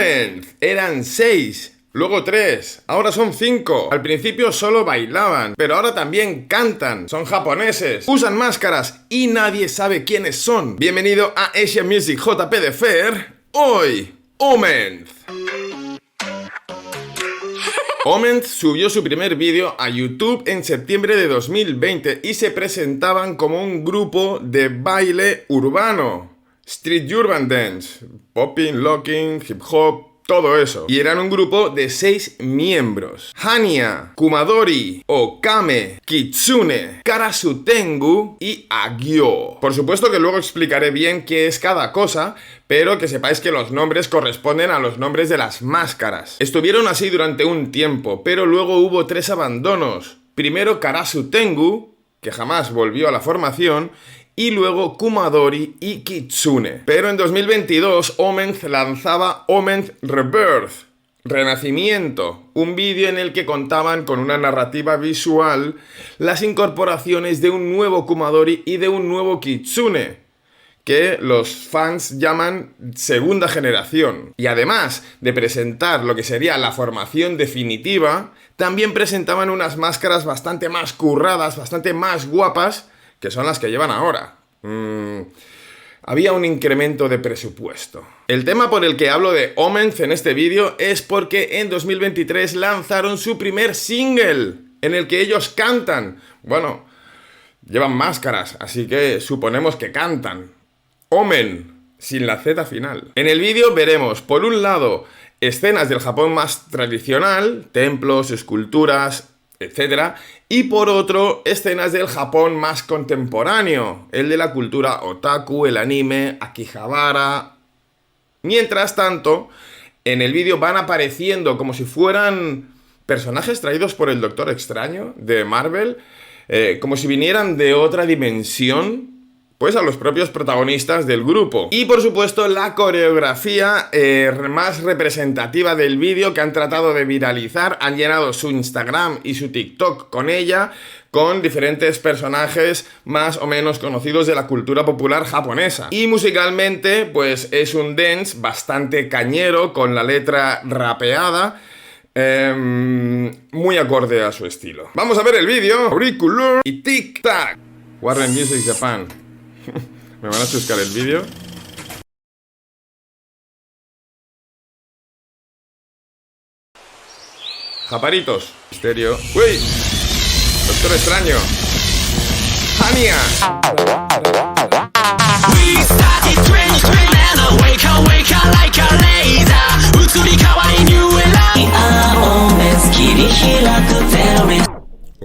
Omenth. Eran 6. Luego 3, ahora son 5. Al principio solo bailaban, pero ahora también cantan. Son japoneses, usan máscaras y nadie sabe quiénes son. Bienvenido a Asian Music JP de Fer. Hoy, Omenth. Omenth subió su primer vídeo a YouTube en septiembre de 2020 y se presentaban como un grupo de baile urbano. Street Urban Dance, popping, locking, hip hop, todo eso. Y eran un grupo de 6 miembros: Hania, Kumadori, Okame, Kitsune, Karasutengu y Agyo. Por supuesto que luego explicaré bien qué es cada cosa, pero que sepáis que los nombres corresponden a los nombres de las máscaras. Estuvieron así durante un tiempo, pero luego hubo 3 abandonos. Primero Karasutengu, que jamás volvió a la formación, y luego Kumadori y Kitsune. Pero en 2022 Omenth lanzaba Omenth Rebirth, Renacimiento, un vídeo en el que contaban con una narrativa visual las incorporaciones de un nuevo Kumadori y de un nuevo Kitsune, que los fans llaman segunda generación. Y además de presentar lo que sería la formación definitiva, también presentaban unas máscaras bastante más curradas, bastante más guapas, que son las que llevan ahora. Había un incremento de presupuesto. El tema por el que hablo de Omenth en este vídeo es porque en 2023 lanzaron su primer single, en el que ellos cantan. Bueno, llevan máscaras, así que suponemos que cantan. Omen, sin la Z final. En el vídeo veremos, por un lado, escenas del Japón más tradicional, templos, esculturas, etc. Y por otro, escenas del Japón más contemporáneo, el de la cultura otaku, el anime, Akihabara. Mientras tanto, en el vídeo van apareciendo como si fueran personajes traídos por el Doctor Extraño de Marvel, como si vinieran de otra dimensión, pues a los propios protagonistas del grupo. Y por supuesto la coreografía más representativa del vídeo que han tratado de viralizar, han llenado su Instagram y su TikTok con ella, con diferentes personajes más o menos conocidos de la cultura popular japonesa. Y musicalmente pues es un dance bastante cañero, con la letra rapeada, muy acorde a su estilo. Vamos a ver el vídeo. Auricular y tic-tac. Warner Music Japan. Me van a chuscar el vídeo. Japaritos. Misterio. ¡Uy! Doctor Extraño. ¡Hania!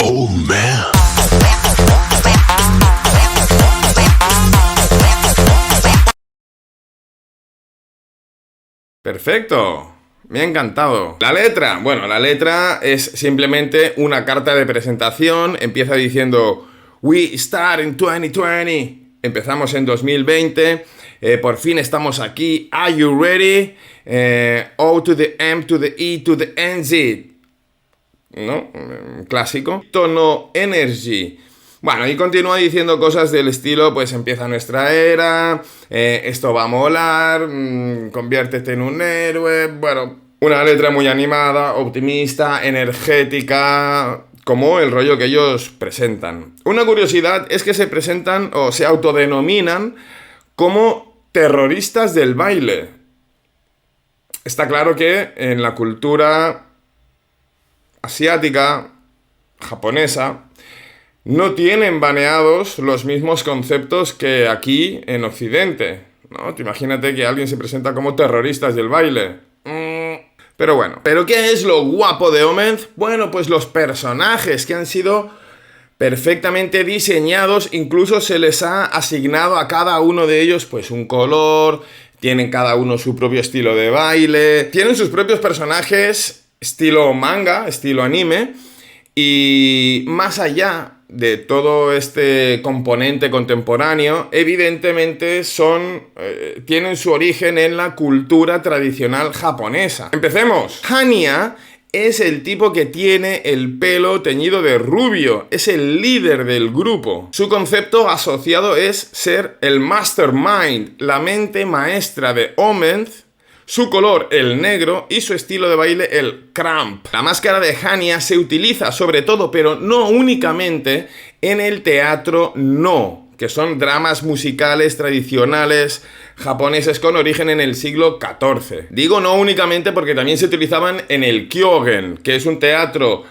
Oh man. Perfecto, me ha encantado. La letra, bueno, la letra es simplemente una carta de presentación. Empieza diciendo We start in 2020. Empezamos en 2020. Por fin estamos aquí. Are you ready? O to the M to the E to the NZ. ¿No? Clásico. Tono Energy. Bueno, y continúa diciendo cosas del estilo, pues empieza nuestra era, esto va a molar, conviértete en un héroe. Bueno, una letra muy animada, optimista, energética, como el rollo que ellos presentan. Una curiosidad es que se presentan o se autodenominan como terroristas del baile. Está claro que en la cultura asiática, japonesa, no tienen baneados los mismos conceptos que aquí en Occidente, ¿no? Te imagínate que alguien se presenta como terroristas del baile. Pero bueno. ¿Pero qué es lo guapo de Omenth? Bueno, pues los personajes que han sido perfectamente diseñados, incluso se les ha asignado a cada uno de ellos pues un color, tienen cada uno su propio estilo de baile, tienen sus propios personajes estilo manga, estilo anime, y más allá de todo este componente contemporáneo, evidentemente tienen su origen en la cultura tradicional japonesa. ¡Empecemos! Hania es el tipo que tiene el pelo teñido de rubio, es el líder del grupo. Su concepto asociado es ser el mastermind, la mente maestra de Omenth. su color el negro y su estilo de baile el cramp. La máscara de Hania se utiliza sobre todo, pero no únicamente, en el teatro No, que son dramas musicales tradicionales japoneses con origen en el siglo XIV. Digo no únicamente porque también se utilizaban en el Kyogen, que es un teatro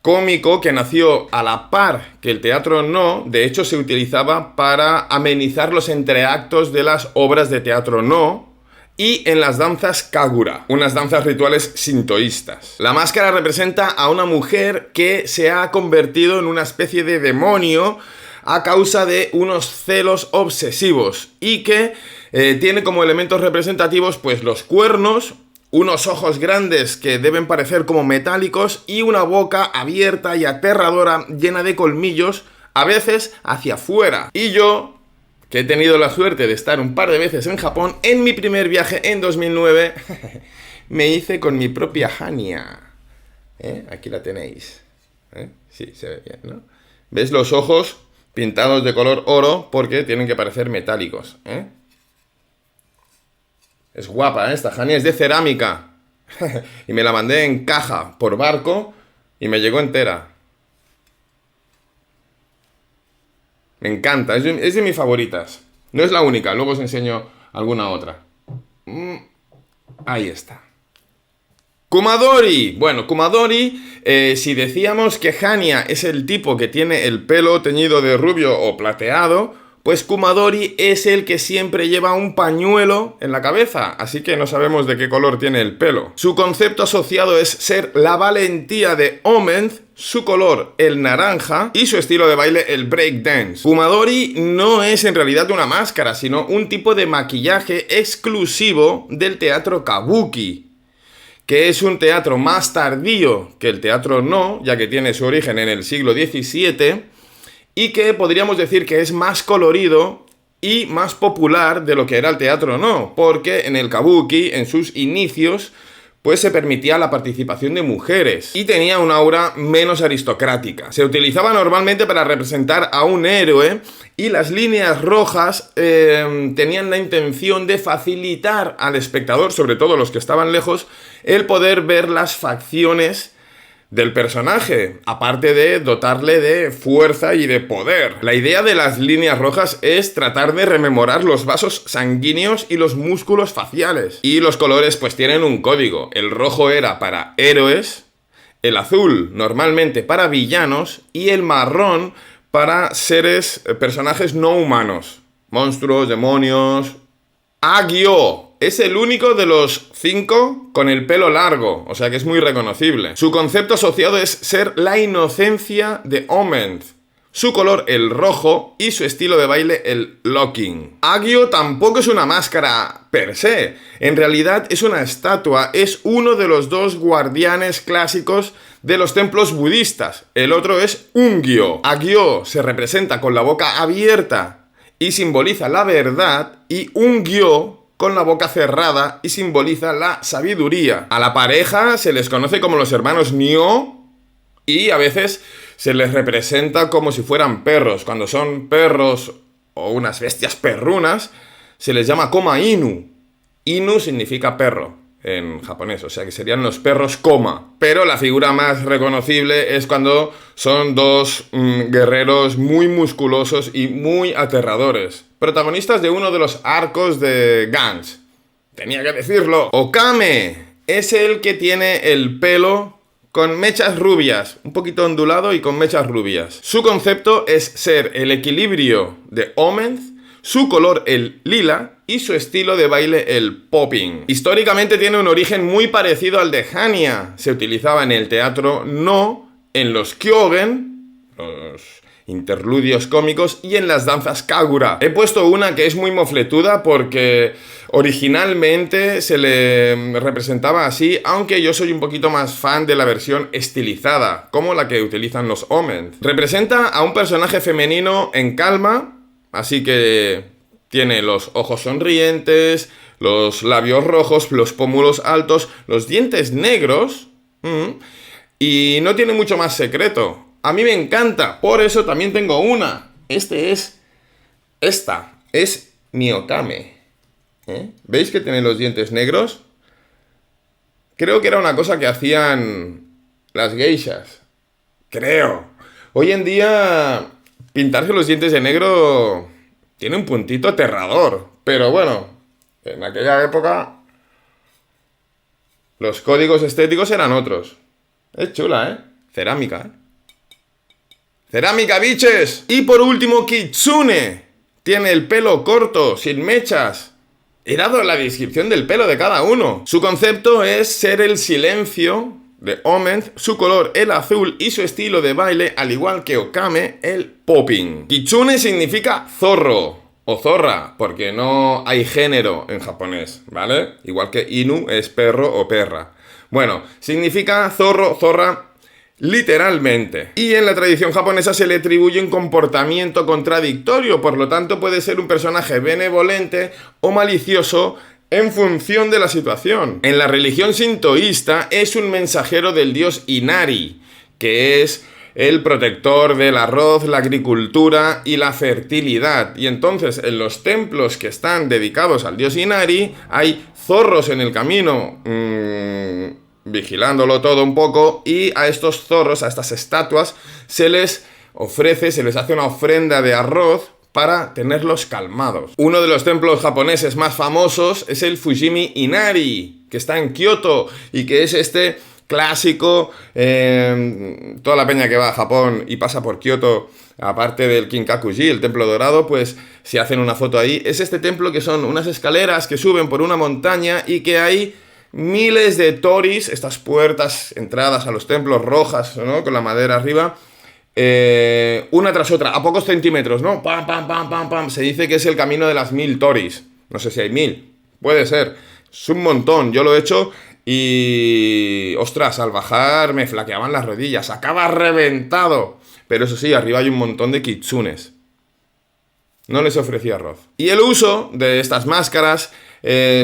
cómico que nació a la par que el teatro No. De hecho, se utilizaba para amenizar los entreactos de las obras de teatro No, y en las danzas Kagura, unas danzas rituales sintoístas. La máscara representa a una mujer que se ha convertido en una especie de demonio a causa de unos celos obsesivos y que tiene como elementos representativos pues los cuernos, unos ojos grandes que deben parecer como metálicos y una boca abierta y aterradora llena de colmillos, a veces hacia afuera. Y yo, que he tenido la suerte de estar un par de veces en Japón, en mi primer viaje en 2009, me hice con mi propia Hania. Aquí la tenéis. Sí, se ve bien, ¿no? ¿Ves los ojos pintados de color oro porque tienen que parecer metálicos? Es guapa, esta Hania es de cerámica. Y me la mandé en caja por barco y me llegó entera. Me encanta, es de mis favoritas. No es la única, luego os enseño alguna otra. Ahí está. Kumadori. Bueno, Kumadori, si decíamos que Hania es el tipo que tiene el pelo teñido de rubio o plateado, pues Kumadori es el que siempre lleva un pañuelo en la cabeza, así que no sabemos de qué color tiene el pelo. Su concepto asociado es ser la valentía de Omenz, su color el naranja y su estilo de baile el breakdance. Kumadori no es en realidad una máscara, sino un tipo de maquillaje exclusivo del teatro Kabuki, que es un teatro más tardío que el teatro No, ya que tiene su origen en el siglo XVII, y que podríamos decir que es más colorido y más popular de lo que era el teatro No, porque en el Kabuki, en sus inicios, pues se permitía la participación de mujeres y tenía una aura menos aristocrática. Se utilizaba normalmente para representar a un héroe y las líneas rojas tenían la intención de facilitar al espectador, sobre todo los que estaban lejos, el poder ver las facciones del personaje, aparte de dotarle de fuerza y de poder. La idea de las líneas rojas es tratar de rememorar los vasos sanguíneos y los músculos faciales. Y los colores pues tienen un código. El rojo era para héroes, el azul normalmente para villanos y el marrón para personajes no humanos. Monstruos, demonios. Agyo es el único de los 5 con el pelo largo, o sea que es muy reconocible. Su concepto asociado es ser la inocencia de Omenz, su color el rojo y su estilo de baile el locking. Agyo tampoco es una máscara per se, en realidad es una estatua, es uno de los 2 guardianes clásicos de los templos budistas, el otro es Ungyo. Agyo se representa con la boca abierta y simboliza la verdad, y Ungyo con la boca cerrada y simboliza la sabiduría. A la pareja se les conoce como los hermanos Nyo y a veces se les representa como si fueran perros. Cuando son perros o unas bestias perrunas, se les llama Koma Inu. Inu significa perro en japonés, o sea que serían los perros Koma. Pero la figura más reconocible es cuando son 2 guerreros muy musculosos y muy aterradores, protagonistas de uno de los arcos de Gantz. Tenía que decirlo. Okame es el que tiene el pelo con mechas rubias, un poquito ondulado y con mechas rubias. Su concepto es ser el equilibrio de Omenz, su color el lila y su estilo de baile el popping. Históricamente tiene un origen muy parecido al de Hania. Se utilizaba en el teatro No, en los Kyogen, los interludios cómicos, y en las danzas Kagura. He puesto una que es muy mofletuda porque originalmente se le representaba así, aunque yo soy un poquito más fan de la versión estilizada, como la que utilizan los Omenz. Representa a un personaje femenino en calma, así que tiene los ojos sonrientes, los labios rojos, los pómulos altos, los dientes negros, y no tiene mucho más secreto. A mí me encanta, por eso también tengo una. Esta es mi Okame. ¿Veis que tiene los dientes negros? Creo que era una cosa que hacían las geishas. Creo. Hoy en día, pintarse los dientes de negro tiene un puntito aterrador. Pero bueno, en aquella época los códigos estéticos eran otros. Es chula, ¿eh? Cerámica, ¿eh? ¡Cerámica, biches! Y por último, Kitsune. Tiene el pelo corto, sin mechas. He dado la descripción del pelo de cada uno. Su concepto es ser el silencio de Omenth, su color el azul y su estilo de baile, al igual que Okame, el popping. Kitsune significa zorro o zorra, porque no hay género en japonés, ¿vale? Igual que Inu es perro o perra. Bueno, significa zorro, zorra, literalmente. Y en la tradición japonesa se le atribuye un comportamiento contradictorio, por lo tanto puede ser un personaje benevolente o malicioso en función de la situación. En la religión sintoísta es un mensajero del dios Inari, que es el protector del arroz, la agricultura y la fertilidad. Y entonces en los templos que están dedicados al dios Inari hay zorros en el camino, vigilándolo todo un poco, y a estos zorros, a estas estatuas, se les ofrece, se les hace una ofrenda de arroz para tenerlos calmados. Uno de los templos japoneses más famosos es el Fujimi Inari, que está en Kioto y que es este clásico. Toda la peña que va a Japón y pasa por Kioto, aparte del Kinkakuji, el templo dorado, pues si hacen una foto ahí, es este templo que son unas escaleras que suben por una montaña y que hay miles de toris, estas puertas, entradas a los templos rojas, ¿no? Con la madera arriba, una tras otra, a pocos centímetros, ¿no? Pam, pam, pam, pam, pam. Se dice que es el camino de las 1000 toris. No sé si hay 1000, puede ser. Es un montón, yo lo he hecho y... ostras, al bajar me flaqueaban las rodillas, acaba reventado. Pero eso sí, arriba hay un montón de kitsunes. No les ofrecía arroz. Y el uso de estas máscaras,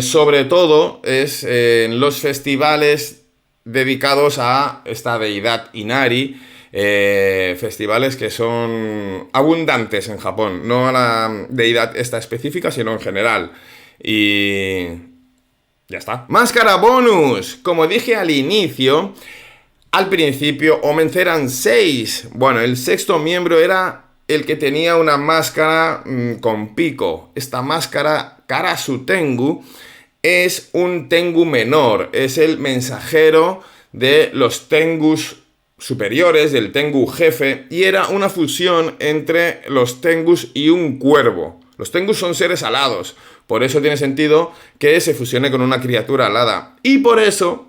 sobre todo, es en los festivales dedicados a esta deidad Inari. Festivales que son abundantes en Japón, no a la deidad esta específica, sino en general. Y... ya está. Máscara bonus. Como dije al inicio, al principio Omenth eran 6. Bueno, el sexto miembro era el que tenía una máscara con pico. Esta máscara, Karasu Tengu, es un Tengu menor. Es el mensajero de los Tengus superiores, del Tengu jefe, y era una fusión entre los Tengus y un cuervo. Los Tengus son seres alados, por eso tiene sentido que se fusione con una criatura alada. Y por eso,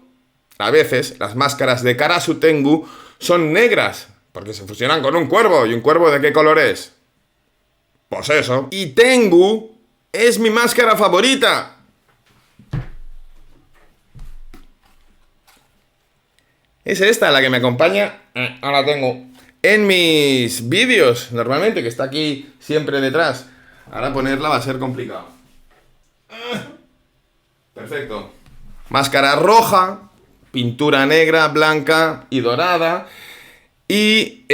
a veces, las máscaras de Karasu Tengu son negras, porque se fusionan con un cuervo. ¿Y un cuervo de qué color es? Pues eso. Y Tengu es mi máscara favorita. Es esta la que me acompaña. Ahora tengo en mis vídeos, normalmente, que está aquí siempre detrás. Ahora ponerla va a ser complicado. Perfecto. Máscara roja, pintura negra, blanca y dorada. Y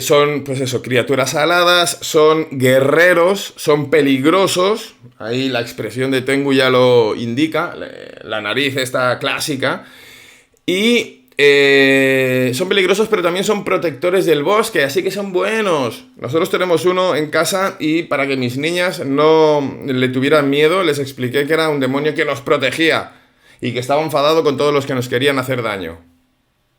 son, pues eso, criaturas aladas, son guerreros, son peligrosos. Ahí la expresión de Tengu ya lo indica, la nariz esta clásica. Y son peligrosos, pero también son protectores del bosque, así que son buenos. Nosotros tenemos uno en casa y para que mis niñas no le tuvieran miedo, les expliqué que era un demonio que nos protegía y que estaba enfadado con todos los que nos querían hacer daño.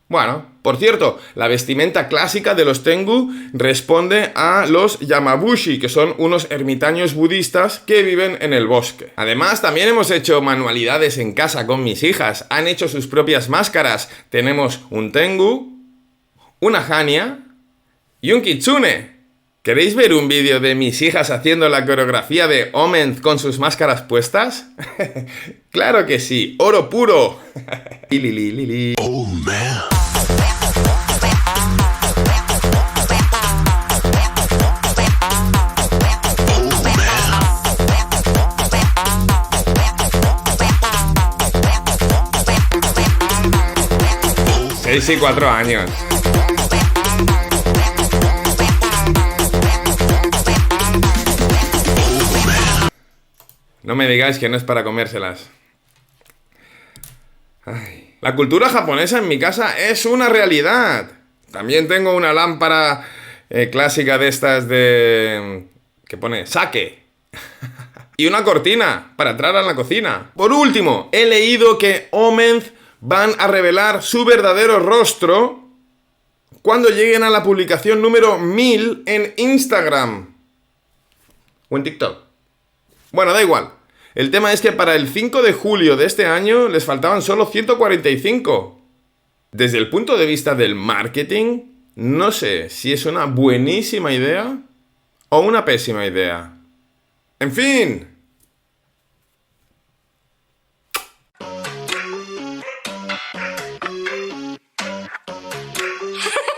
Bueno, por cierto, la vestimenta clásica de los Tengu responde a los Yamabushi, que son unos ermitaños budistas que viven en el bosque. Además, también hemos hecho manualidades en casa con mis hijas. Han hecho sus propias máscaras. Tenemos un Tengu, una Hanya y un Kitsune. ¿Queréis ver un vídeo de mis hijas haciendo la coreografía de Omenth con sus máscaras puestas? ¡Claro que sí! ¡Oro puro! Oh, man. Sí, 4 años. No me digáis que no es para comérselas. Ay. La cultura japonesa en mi casa es una realidad. También tengo una lámpara clásica de estas de... que pone sake. Y una cortina para entrar a la cocina. Por último, he leído que Omenz van a revelar su verdadero rostro cuando lleguen a la publicación número 1000 en Instagram. O en TikTok. Bueno, da igual. El tema es que para el 5 de julio de este año les faltaban solo 145. Desde el punto de vista del marketing, no sé si es una buenísima idea o una pésima idea. En fin,